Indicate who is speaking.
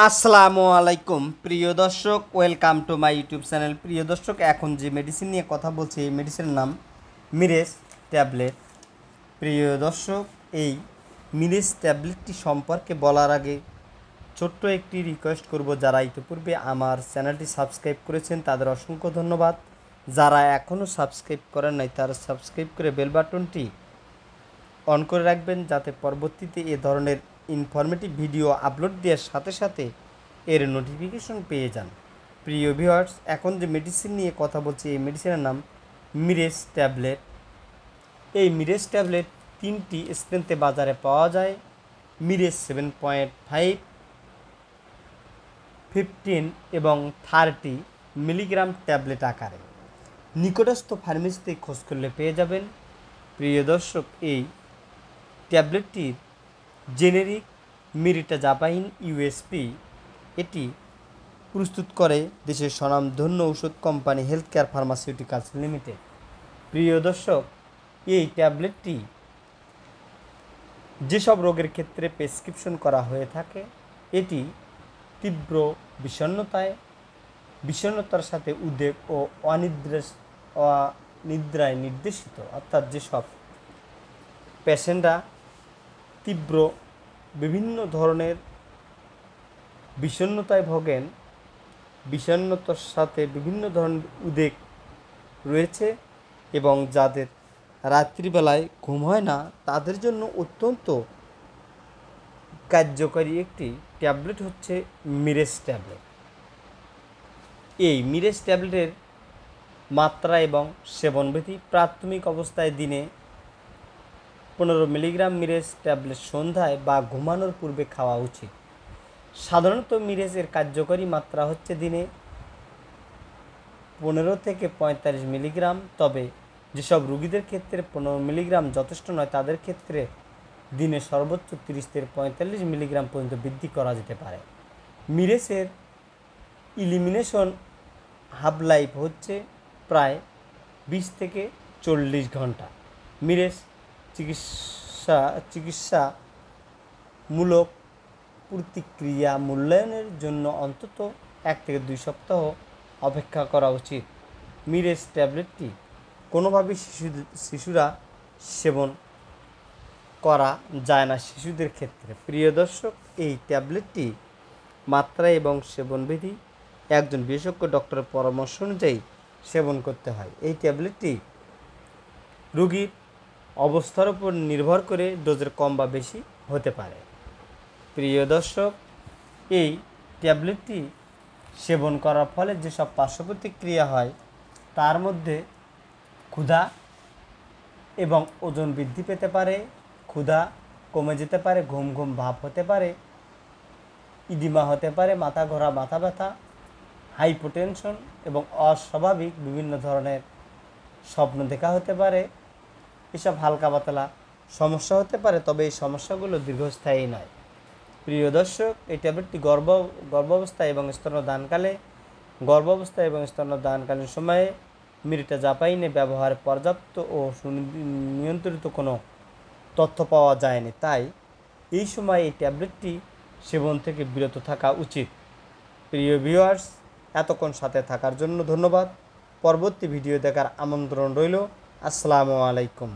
Speaker 1: আসসালামু আলাইকুম প্রিয় দর্শক, welcome to my YouTube channel. প্রিয় দর্শক, এখন যে মেডিসিন নিয়ে কথা বলছি এই মেডিসিনের নাম মিরেস ট্যাবলেট। প্রিয় দর্শক, এই মিরেস ট্যাবলেটটি সম্পর্কে বলার আগে ছোট্ট একটি রিকোয়েস্ট করব, যারা ইতিপূর্বে আমার চ্যানেলটি সাবস্ক্রাইব করেছেন তাদের অসংখ্য ধন্যবাদ। যারা এখনও সাবস্ক্রাইব করেন নাই তারা সাবস্ক্রাইব করে বেল বাটনটি অন করে রাখবেন, যাতে পরবর্তীতে এ ধরনের ইনফরমেটিভ ভিডিও আপলোড দেওয়ার সাথে সাথে এর নোটিফিকেশন পেয়ে যান। প্রিয় ভিউয়ার্স, এখন যে মেডিসিন নিয়ে কথা বলছি এই মেডিসিনের নাম মিরেস ট্যাবলেট। এই মিরেস ট্যাবলেট 3টি স্ট্রেংথে বাজারে পাওয়া যায়। মিরেস 7.5, 15 এবং 30 মিলিগ্রাম ট্যাবলেট আকারে নিকটস্থ ফার্মেসিতে খোঁজ করলে পেয়ে যাবেন। প্রিয় দর্শক, এই ট্যাবলেটটির জেনেরিক মিরিটাজাপাইন ইউএসপি। এটি প্রস্তুত করে দেশের স্বনামধন্য ঔষধ company health care pharmaceuticals limited. প্রিয় দর্শক, এই ট্যাবলেটটি যেসব রোগের ক্ষেত্রে প্রেসক্রিপশন করা হয়ে থাকে, এটি তীব্র বিষণ্ণতার সাথে উদ্বেগ ও অনিদ্রায় নির্দেশিত, অর্থাৎ যেসব পেশেন্টরা তীব্র বিভিন্ন ধরনের বিষণ্ণতায় ভোগেন, বিষণ্ণতার সাথে বিভিন্ন ধরনের উদ্বেগ রয়েছে এবং যাদের রাত্রিবেলায় ঘুম হয় না, তাদের জন্য অত্যন্ত কার্যকরী একটি ট্যাবলেট হচ্ছে মিরেস ট্যাবলেট। এই মিরেস ট্যাবলেটের মাত্রা এবং সেবনবিধি: প্রাথমিক অবস্থায় দিনে 15 মিলিগ্রাম মিরেস ট্যাবলেট সন্ধ্যায় বা ঘুমানোর পূর্বে খাওয়া উচিত। সাধারণত মিরেসের কার্যকরী মাত্রা হচ্ছে দিনে 15 থেকে 45 মিলিগ্রাম, তবে যেসব রোগীদের ক্ষেত্রে 15 মিলিগ্রাম যথেষ্ট নয় তাদের ক্ষেত্রে দিনে সর্বোচ্চ 30 থেকে 45 মিলিগ্রাম পর্যন্ত বৃদ্ধি করা যেতে পারে। মিরেসের ইলিমিনেশন হাফ লাইফ হচ্ছে প্রায় 20 থেকে 40 ঘন্টা। মিরেস চিকিৎসামূলক প্রতিক্রিয়া মূল্যায়নের জন্য অন্তত 1 থেকে 2 সপ্তাহ অপেক্ষা করা উচিত। মিরেস ট্যাবলেটটি কোনোভাবেই শিশুরা সেবন করা যায় না শিশুদের ক্ষেত্রে। প্রিয় দর্শক, এই ট্যাবলেটটি মাত্রা এবং সেবনবিধি একজন বিশেষজ্ঞ ডক্টরের পরামর্শ অনুযায়ী সেবন করতে হয়। এই ট্যাবলেটটি রোগীর অবস্থার উপর নির্ভর করে ডোজের কম বা বেশি হতে পারে। প্রিয় দর্শক, এই ট্যাবলেটটি সেবন করার ফলে যেসব পার্শ্ব প্রতিক্রিয়া হয় তার মধ্যে ক্ষুধা এবং ওজন বৃদ্ধি পেতে পারে, ক্ষুধা কমে যেতে পারে, ঘুম ঘুম ভাব হতে পারে, ইডিমা হতে পারে, মাথা ঘোরা, মাথা ব্যথা, হাইপোটেনশন এবং অস্বাভাবিক বিভিন্ন ধরনের স্বপ্ন দেখা হতে পারে। এসব হালকা পাতলা সমস্যা হতে পারে, তবে এই সমস্যাগুলো দীর্ঘস্থায়ী নয়। প্রিয় দর্শক, এই ট্যাবলেটটি গর্ভাবস্থায় এবং স্তন্যদানকালীন সময়ে মিরিটাজাপাইনে ব্যবহার পর্যাপ্ত ও নিয়ন্ত্রিত কোনো তথ্য পাওয়া যায়নি, তাই এই সময় এই ট্যাবলেটটি সেবন থেকে বিরত থাকা উচিত। প্রিয় ভিউয়ার্স, এতক্ষণ সাথে থাকার জন্য ধন্যবাদ। পরবর্তী ভিডিও দেখার আমন্ত্রণ রইল। আসসালামু আলাইকুম।